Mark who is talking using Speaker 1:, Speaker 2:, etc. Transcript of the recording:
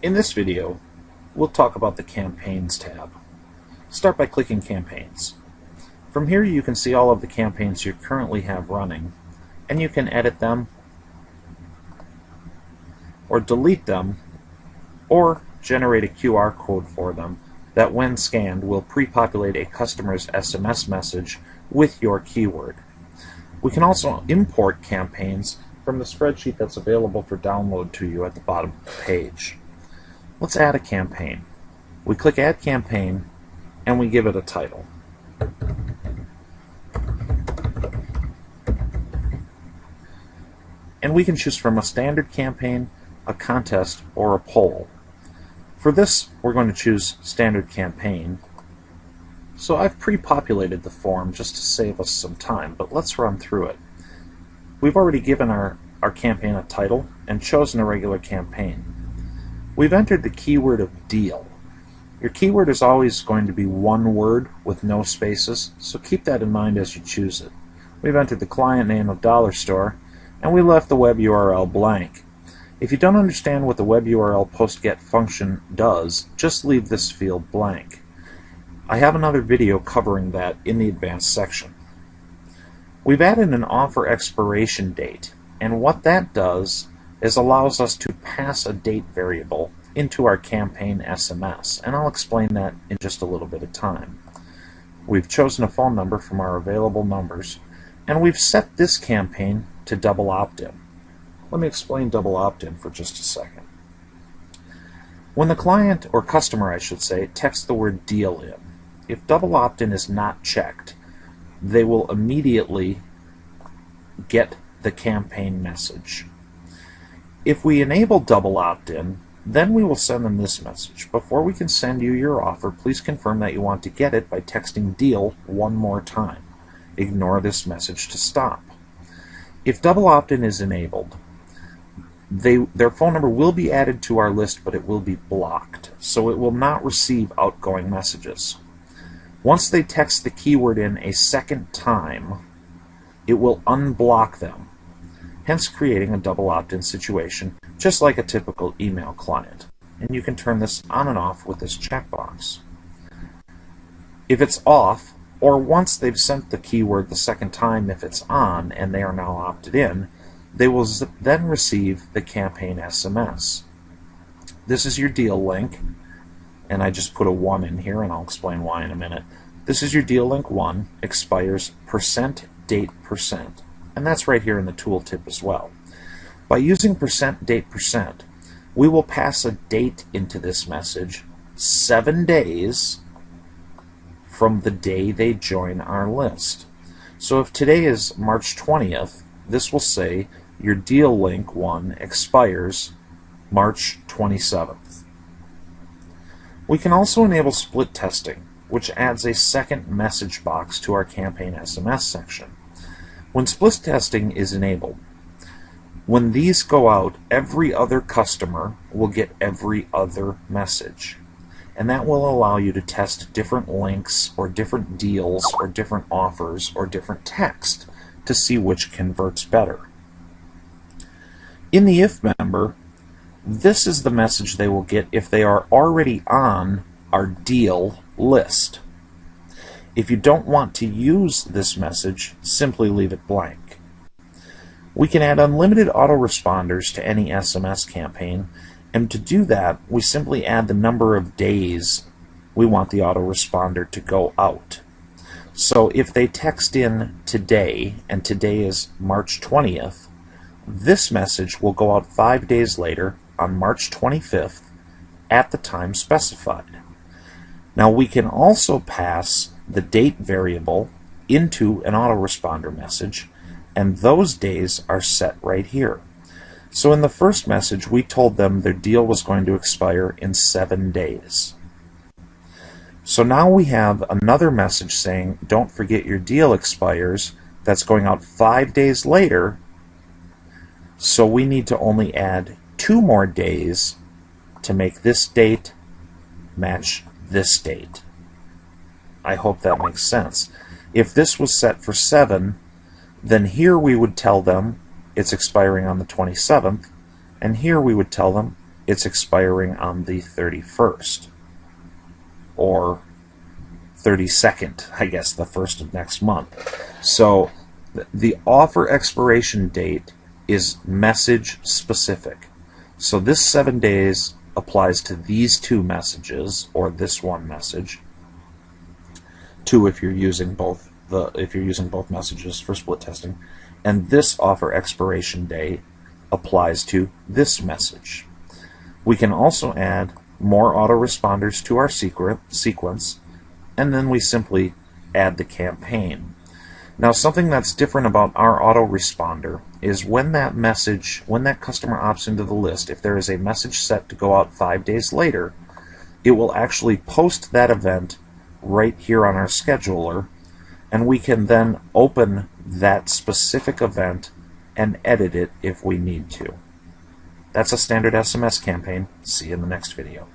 Speaker 1: In this video, we'll talk about the Campaigns tab. Start by clicking Campaigns. From here you can see all of the campaigns you currently have running, and you can edit them, or delete them, or generate a QR code for them that when scanned will pre-populate a customer's SMS message with your keyword. We can also import campaigns from the spreadsheet that's available for download to you at the bottom of the page. Let's add a campaign. We click Add Campaign and we give it a title. And we can choose from a standard campaign, a contest, or a poll. For this, we're going to choose Standard Campaign. So I've pre-populated the form just to save us some time, but let's run through it. We've already given our campaign a title and chosen a regular campaign. We've entered the keyword of deal. Your keyword is always going to be one word with no spaces, so keep that in mind as you choose it. We've entered the client name of Dollar Store, and we left the web URL blank. If you don't understand what the web URL PostGet function does, just leave this field blank. I have another video covering that in the advanced section. We've added an offer expiration date, and what that does is allows us to pass a date variable into our campaign SMS, and I'll explain that in just a little bit of time. We've chosen a phone number from our available numbers, and we've set this campaign to double opt-in. Let me explain double opt-in for just a second. When the client, or customer I should say, texts the word deal in, if double opt-in is not checked, they will immediately get the campaign message. If we enable double opt-in, then we will send them this message. Before we can send you your offer, please confirm that you want to get it by texting deal one more time. Ignore this message to stop. If double opt-in is enabled, their phone number will be added to our list, but it will be blocked, so it will not receive outgoing messages. Once they text the keyword in a second time, it will unblock them, hence creating a double opt-in situation, just like a typical email client. And you can turn this on and off with this checkbox. If it's off, or once they've sent the keyword the second time if it's on and they are now opted in, they will then receive the campaign SMS. This is your deal link, and I just put a 1 in here, and I'll explain why in a minute. This is your deal link 1, expires %date%, and that's right here in the tooltip as well. By using %date%, we will pass a date into this message 7 days from the day they join our list. So if today is March 20th, this will say your deal link 1 expires March 27th. We can also enable split testing, which adds a second message box to our campaign SMS section. When split testing is enabled, when these go out, every other customer will get every other message. And that will allow you to test different links or different deals or different offers or different text to see which converts better. In the if member, this is the message they will get if they are already on our deal list. If you don't want to use this message, simply leave it blank. We can add unlimited autoresponders to any SMS campaign, and to do that, we simply add the number of days we want the autoresponder to go out. So if they text in today, and today is March 20th, this message will go out 5 days later on March 25th at the time specified. Now we can also pass the date variable into an autoresponder message, and those days are set right here. So in the first message, we told them their deal was going to expire in 7 days. So now we have another message saying, don't forget your deal expires, that's going out 5 days later, so we need to only add 2 more days to make this date match this date. I hope that makes sense. If this was set for 7, then here we would tell them it's expiring on the 27th, and here we would tell them it's expiring on the 31st, or 32nd, I guess, the 1st of next month. So the offer expiration date is message specific. So this 7 days applies to these two messages, or this one message. Two if you're using both messages for split testing, and this offer expiration day applies to this message. We can also add more autoresponders to our sequence, and then we simply add the campaign. Now, something that's different about our autoresponder is when that customer opts into the list, if there is a message set to go out 5 days later, it will actually post that event right here on our scheduler, and we can then open that specific event and edit it if we need to. That's a standard SMS campaign. See you in the next video.